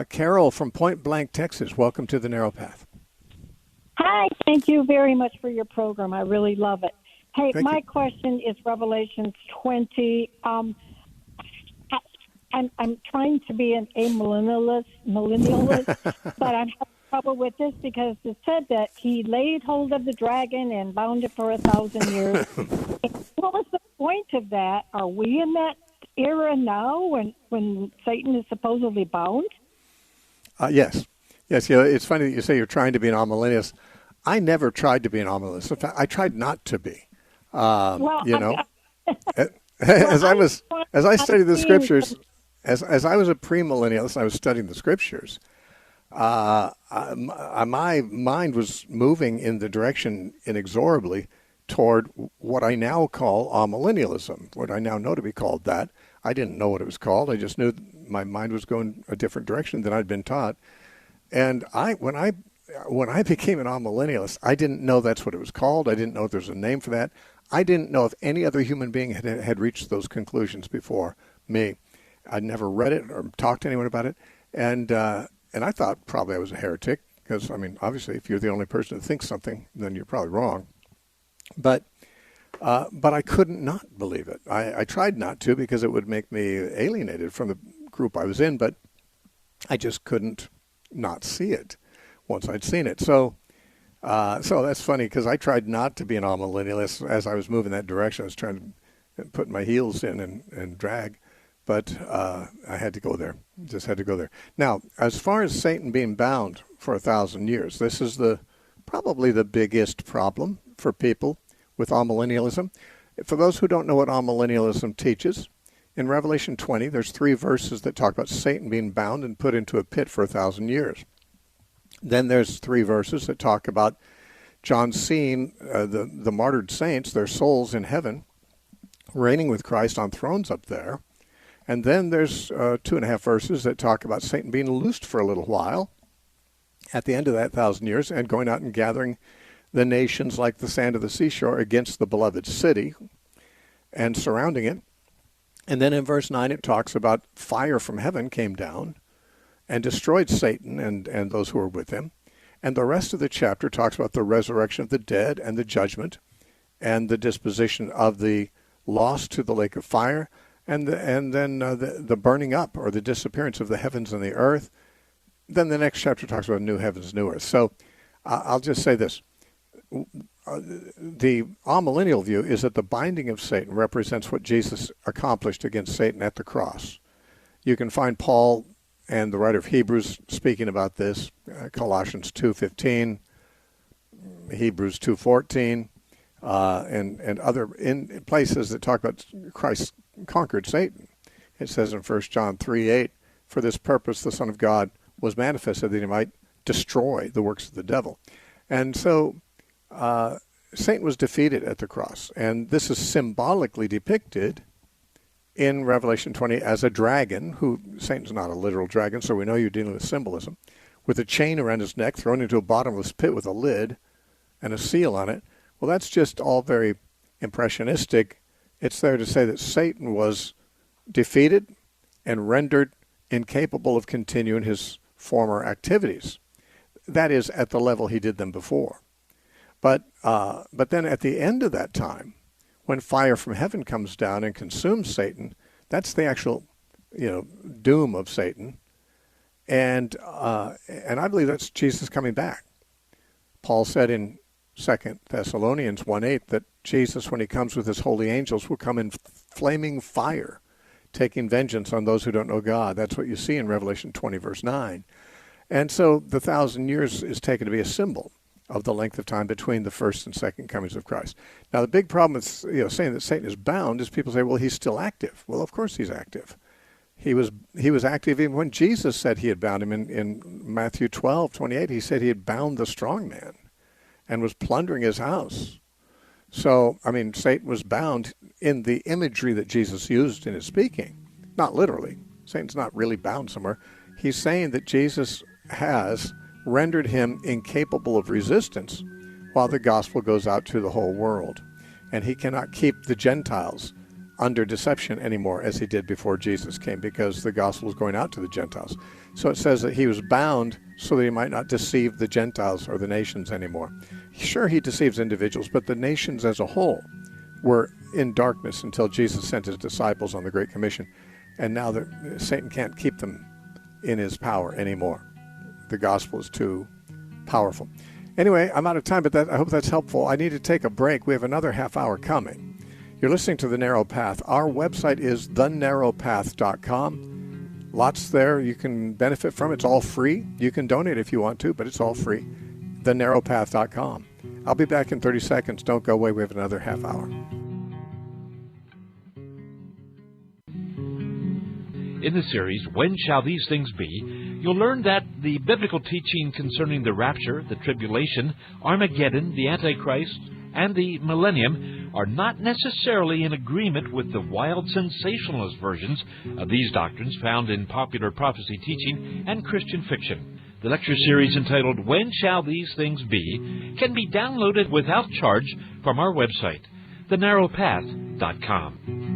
Carol from Point Blank, Texas, welcome to the Narrow Path. Hi, thank you very much for your program. I really love it. Hey, Thank my you. question is Revelation 20. I'm trying to be an amillennialist, but I'm having trouble with this because it said that he laid hold of the dragon and bound it for 1,000 years. What was the point of that? Are we in that era now when Satan is supposedly bound? Yes. Yes, it's funny that you say you're trying to be an amillennialist. I never tried to be an amillennialist. In fact, I tried not to be. As I studied the scriptures, as I was a premillennialist, I was studying the scriptures. My mind was moving in the direction inexorably toward what I now call amillennialism, what I now know to be called that. I didn't know what it was called. I just knew my mind was going a different direction than I'd been taught. And when I became an amillennialist, I didn't know that's what it was called. I didn't know if there was a name for that. I didn't know if any other human being had reached those conclusions before me. I'd never read it or talked to anyone about it. And I thought probably I was a heretic because, I mean, obviously, if you're the only person who thinks something, then you're probably wrong. But I couldn't not believe it. I tried not to because it would make me alienated from the group I was in, but I just couldn't not see it once I'd seen it. So that's funny because I tried not to be an amillennialist as I was moving that direction. I was trying to put my heels in and drag, but I had to go there. Just had to go there. Now, as far as Satan being bound for 1,000 years, this is probably the biggest problem for people with amillennialism. For those who don't know what amillennialism teaches, in Revelation 20, there's 3 verses that talk about Satan being bound and put into a pit for 1,000 years. Then there's 3 verses that talk about John seeing the martyred saints, their souls in heaven, reigning with Christ on thrones up there. And then there's 2.5 verses that talk about Satan being loosed for a little while at the end of that 1,000 years and going out and gathering the nations like the sand of the seashore against the beloved city and surrounding it. And then in verse 9 it talks about fire from heaven came down and destroyed Satan and those who were with him. And the rest of the chapter talks about the resurrection of the dead and the judgment and the disposition of the lost to the lake of fire and then the burning up or the disappearance of the heavens and the earth. Then the next chapter talks about new heavens, new earth. So I'll just say this. The amillennial view is that the binding of Satan represents what Jesus accomplished against Satan at the cross. You can find Paul and the writer of Hebrews speaking about this, Colossians 2:15, Hebrews 2:14, and other in places that talk about Christ conquered Satan. It says in 1 John 3:8, for this purpose the Son of God was manifested that he might destroy the works of the devil. And so Satan was defeated at the cross, and this is symbolically depicted in Revelation 20 as a dragon, who Satan's not a literal dragon, so we know you're dealing with symbolism, with a chain around his neck, thrown into a bottomless pit with a lid and a seal on it. Well, that's just all very impressionistic. It's there to say that Satan was defeated and rendered incapable of continuing his former activities. That is, at the level he did them before. But then at the end of that time, when fire from heaven comes down and consumes Satan, that's the actual, doom of Satan. And I believe that's Jesus coming back. Paul said in 2 Thessalonians 1:8 that Jesus, when he comes with his holy angels, will come in flaming fire, taking vengeance on those who don't know God. That's what you see in Revelation 20, verse 9. And so the 1,000 years is taken to be a symbol of the length of time between the first and second comings of Christ. Now, the big problem with saying that Satan is bound is people say, well, he's still active. Well, of course he's active. He was active even when Jesus said he had bound him. In Matthew 12:28, he said he had bound the strong man and was plundering his house. So, I mean, Satan was bound in the imagery that Jesus used in his speaking. Not literally. Satan's not really bound somewhere. He's saying that Jesus has rendered him incapable of resistance while the gospel goes out to the whole world. And he cannot keep the Gentiles under deception anymore as he did before Jesus came, because the gospel was going out to the Gentiles. So it says that he was bound so that he might not deceive the Gentiles or the nations anymore. Sure, he deceives individuals, but the nations as a whole were in darkness until Jesus sent his disciples on the Great Commission. And now Satan can't keep them in his power anymore. The gospel is too powerful. Anyway, I'm out of time, but I hope that's helpful. I need to take a break. We have another half hour coming. You're listening to The Narrow Path. Our website is thenarrowpath.com. Lots there you can benefit from. It's all free. You can donate if you want to, but it's all free. thenarrowpath.com. I'll be back in 30 seconds. Don't go away. We have another half hour. In the series, When Shall These Things Be?, you'll learn that the biblical teaching concerning the rapture, the tribulation, Armageddon, the Antichrist, and the Millennium are not necessarily in agreement with the wild sensationalist versions of these doctrines found in popular prophecy teaching and Christian fiction. The lecture series entitled When Shall These Things Be? Can be downloaded without charge from our website, thenarrowpath.com.